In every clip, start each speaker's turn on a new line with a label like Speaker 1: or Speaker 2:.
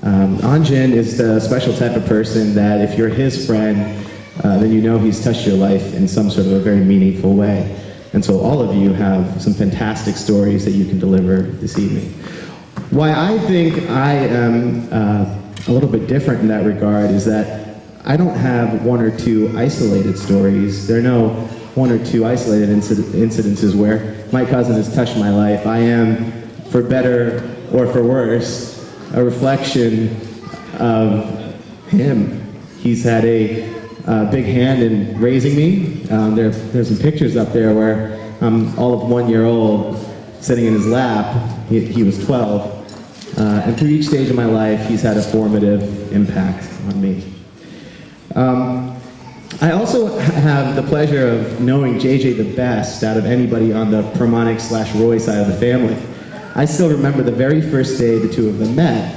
Speaker 1: Anjon is the special type of person that if you're his friend, then you know he's touched your life in some sort of a very meaningful way. And so all of you have some fantastic stories that you can deliver this evening. Why I think I am a little bit different in that regard is that I don't have one or two isolated stories. There are no one or two isolated incidences where my cousin has touched my life. I am, for better or for worse, a reflection of him. He's had a big hand in raising me. There's some pictures up there where I'm all of 1 year old, sitting in his lap. He was 12. And through each stage of my life, he's had a formative impact on me. I also have the pleasure of knowing JJ the best out of anybody on the Permonic/Roy side of the family. I still remember the very first day the two of them met,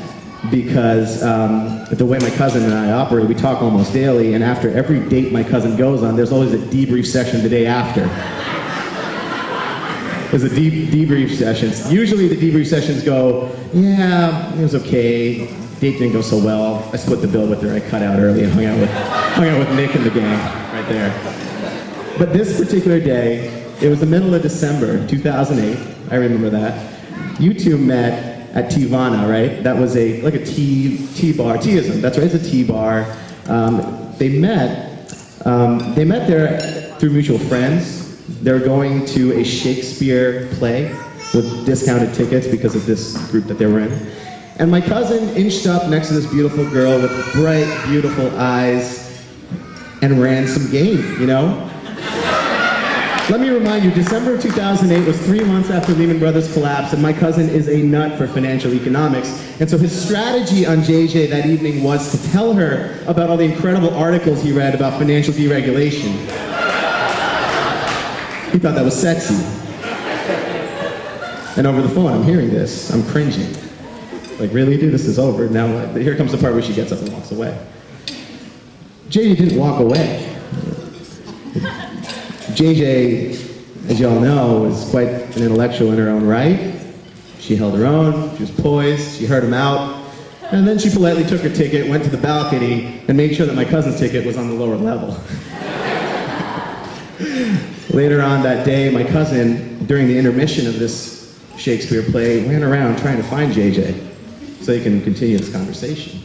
Speaker 1: because the way my cousin and I operate, we talk almost daily, and after every date my cousin goes on, there's always a debrief session the day after. There's a debrief session. Usually the debrief sessions go, yeah, it was okay, date didn't go so well, I split the bill with her, I cut out early and hung out with Nick and the gang right there. But this particular day, it was the middle of December 2008, I remember that. You two met at Tivana, right? That was like a tea bar, teaism, that's right, it's a tea bar. They met there through mutual friends. They were going to a Shakespeare play with discounted tickets because of this group that they were in. And my cousin inched up next to this beautiful girl with bright, beautiful eyes and ran some game, you know? Let me remind you, December of 2008 was 3 months after Lehman Brothers collapsed, and my cousin is a nut for financial economics. And so his strategy on JJ that evening was to tell her about all the incredible articles he read about financial deregulation. He thought that was sexy. And over the phone, I'm hearing this, I'm cringing. Like, really, dude, this is over. Now, here comes the part where she gets up and walks away. JJ didn't walk away. JJ, as y'all know, was quite an intellectual in her own right. She held her own, she was poised, she heard him out, and then she politely took her ticket, went to the balcony, and made sure that my cousin's ticket was on the lower level. Later on that day, my cousin, during the intermission of this Shakespeare play, ran around trying to find JJ so he can continue this conversation.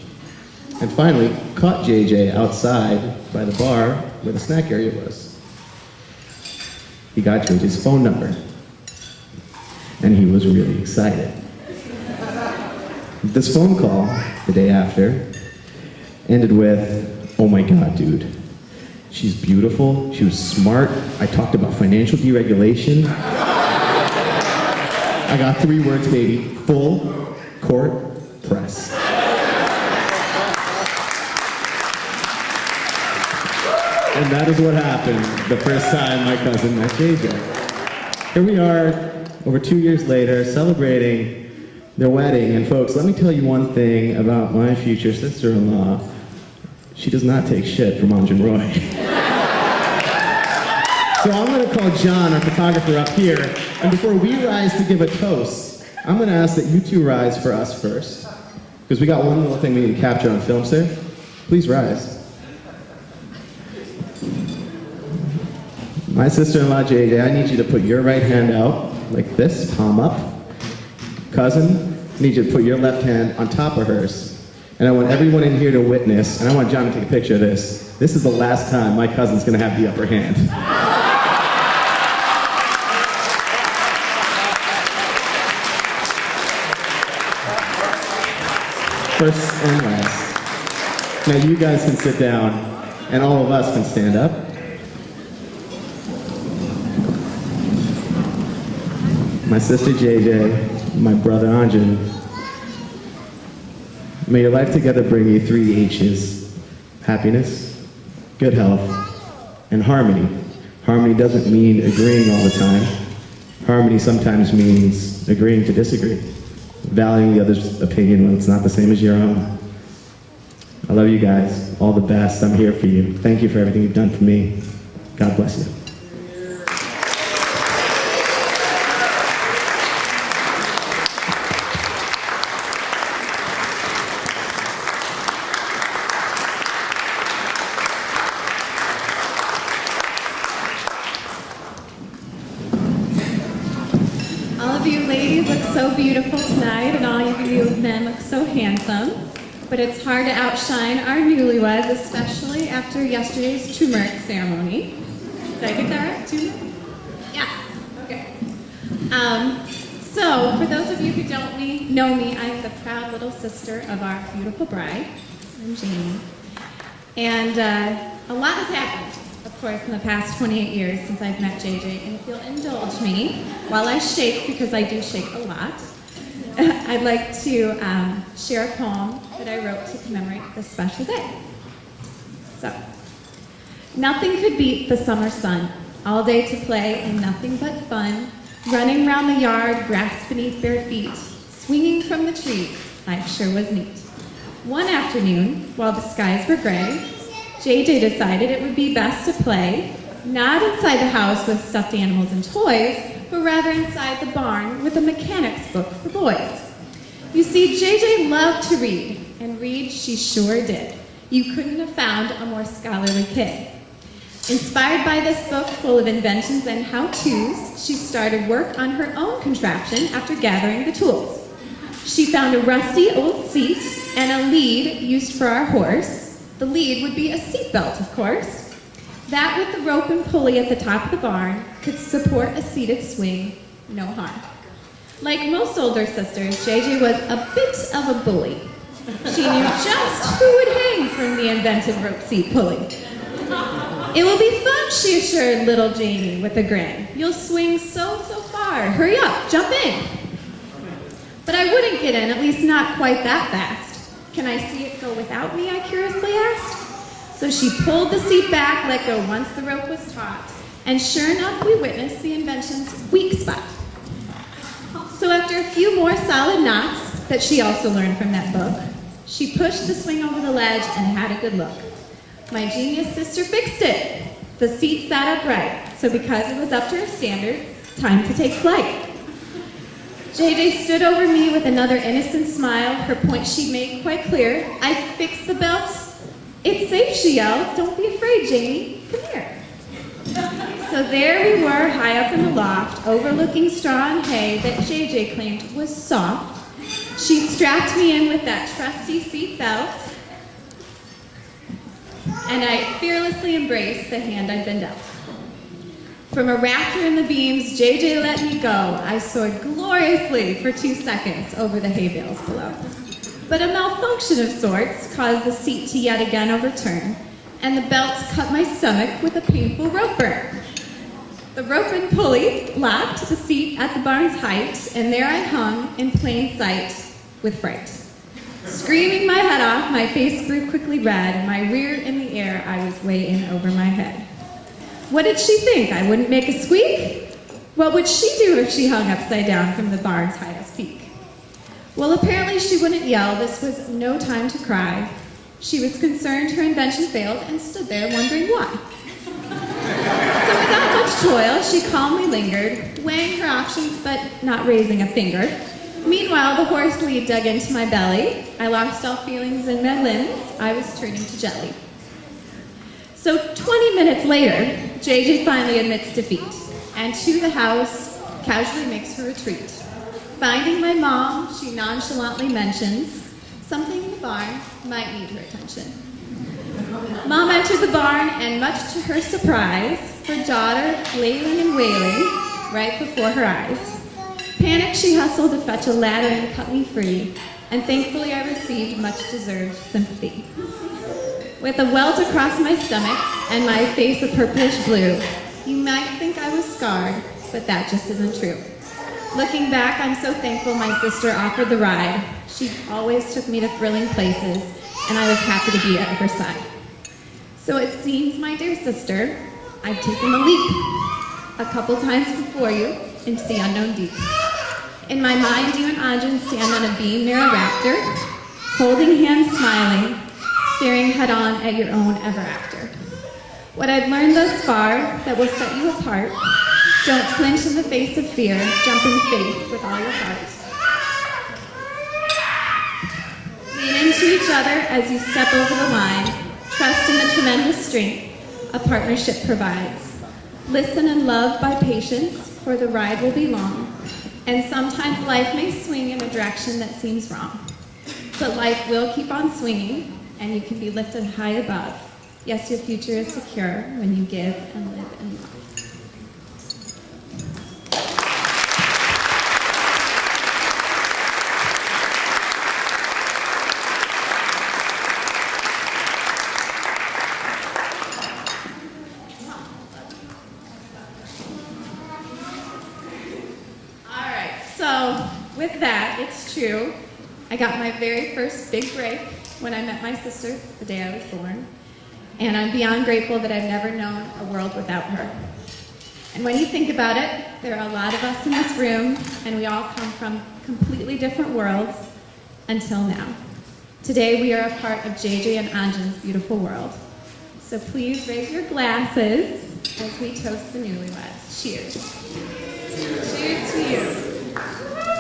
Speaker 1: And finally, caught JJ outside by the bar where the snack area was. He got JJ's phone number, and he was really excited. This phone call, the day after, ended with, "Oh my God, dude. She's beautiful, she was smart, I talked about financial deregulation. I got 3 words, baby, full court press." And that is what happened the first time my cousin met JJ. Here we are, over 2 years later, celebrating their wedding. And folks, let me tell you one thing about my future sister-in-law. She does not take shit from Anjon Roy. So I'm going to call John, our photographer, up here. And before we rise to give a toast, I'm going to ask that you two rise for us first. Because we got one little thing we need to capture on film, sir. Please rise. My sister-in-law, JJ, I need you to put your right hand out, like this, palm up. Cousin, I need you to put your left hand on top of hers. And I want everyone in here to witness, and I want John to take a picture of this. This is the last time my cousin's gonna have the upper hand. First and last. Now you guys can sit down, and all of us can stand up. My sister JJ, my brother Anjon, may your life together bring you 3 H's: happiness, good health, and harmony. Harmony doesn't mean agreeing all the time. Harmony sometimes means agreeing to disagree, valuing the other's opinion when it's not the same as your own. I love you guys. All the best. I'm here for you. Thank you for everything you've done for me. God bless you.
Speaker 2: so beautiful tonight, and all of you men look so handsome. But it's hard to outshine our newlyweds, especially after yesterday's turmeric ceremony. Did I get that right? Turmeric? Yeah. Okay. So, for those of you who don't know me, I'm the proud little sister of our beautiful bride. I'm Jamie. And a lot has happened, of course, in the past 28 years since I've met JJ. And if you'll indulge me while I shake, because I do shake a lot, I'd like to share a poem that I wrote to commemorate this special day. So, nothing could beat the summer sun, all day to play and nothing but fun, running round the yard, grass beneath bare feet, swinging from the trees, life sure was neat. One afternoon, while the skies were gray, JJ decided it would be best to play, not inside the house with stuffed animals and toys, but rather inside the barn with a mechanics book for boys. You see, JJ loved to read, and read she sure did. You couldn't have found a more scholarly kid. Inspired by this book full of inventions and how-tos, she started work on her own contraption after gathering the tools. She found a rusty old seat and a lead used for our horse. The lead would be a seatbelt, of course. That with the rope and pulley at the top of the barn could support a seated swing, no harm. Like most older sisters, JJ was a bit of a bully. She knew just who would hang from the invented rope seat pulley. It will be fun, she assured little Jamie with a grin. You'll swing so far. Hurry up, jump in. But I wouldn't get in, at least not quite that fast. Can I see it go without me, I curiously asked. So she pulled the seat back, let go once the rope was taut, and sure enough, we witnessed the invention's weak spot. So after a few more solid knots that she also learned from that book, she pushed the swing over the ledge and had a good look. My genius sister fixed it. The seat sat upright, so because it was up to her standards, time to take flight. JJ stood over me with another innocent smile, her point she made quite clear. I fixed the belt. It's safe, she yelled. Don't be afraid, Jamie. Come here. So there we were, high up in the loft, overlooking straw and hay that JJ claimed was soft. She strapped me in with that trusty seat belt, and I fearlessly embraced the hand I'd been dealt. From a rafter in the beams, JJ let me go. I soared gloriously for 2 seconds over the hay bales below. But a malfunction of sorts caused the seat to yet again overturn, and the belt cut my stomach with a painful rope burn. The rope and pulley locked the seat at the barn's height, and there I hung in plain sight with fright. Screaming my head off, my face grew quickly red, my rear in the air, I was way in over my head. What did she think? I wouldn't make a squeak? What would she do if she hung upside down from the barn's highest peak? Well, apparently she wouldn't yell. This was no time to cry. She was concerned her invention failed and stood there wondering why. So without much toil, she calmly lingered, weighing her options but not raising a finger. Meanwhile, the horse lead dug into my belly. I lost all feelings in my limbs. I was turning to jelly. So 20 minutes later, JJ finally admits defeat, and to the house casually makes her retreat. Finding my mom, she nonchalantly mentions something in the barn might need her attention. Mom entered the barn, and much to her surprise, her daughter wailing and wailing right before her eyes. Panicked, she hustled to fetch a ladder and cut me free, and thankfully I received much-deserved sympathy. With a welt across my stomach and my face a purplish blue, you might think I was scarred, but that just isn't true. Looking back, I'm so thankful my sister offered the ride. She always took me to thrilling places, and I was happy to be at her side. So it seems, my dear sister, I've taken the leap a couple times before you into the unknown deep. In my mind, you and Anjon stand on a beam near a raptor, holding hands, smiling, staring head-on at your own ever after. What I've learned thus far that will set you apart, don't flinch in the face of fear, jump in faith with all your heart. Lean into each other as you step over the line, trust in the tremendous strength a partnership provides. Listen and love by patience, for the ride will be long. And sometimes life may swing in a direction that seems wrong. But life will keep on swinging, and you can be lifted high above. Yes, your future is secure when you give and live in love. So, with that, it's true. I got my very first big break when I met my sister the day I was born. And I'm beyond grateful that I've never known a world without her. And when you think about it, there are a lot of us in this room, and we all come from completely different worlds until now. Today, we are a part of JJ and Anjon's beautiful world. So please raise your glasses as we toast the newlyweds. Cheers. Cheers to you.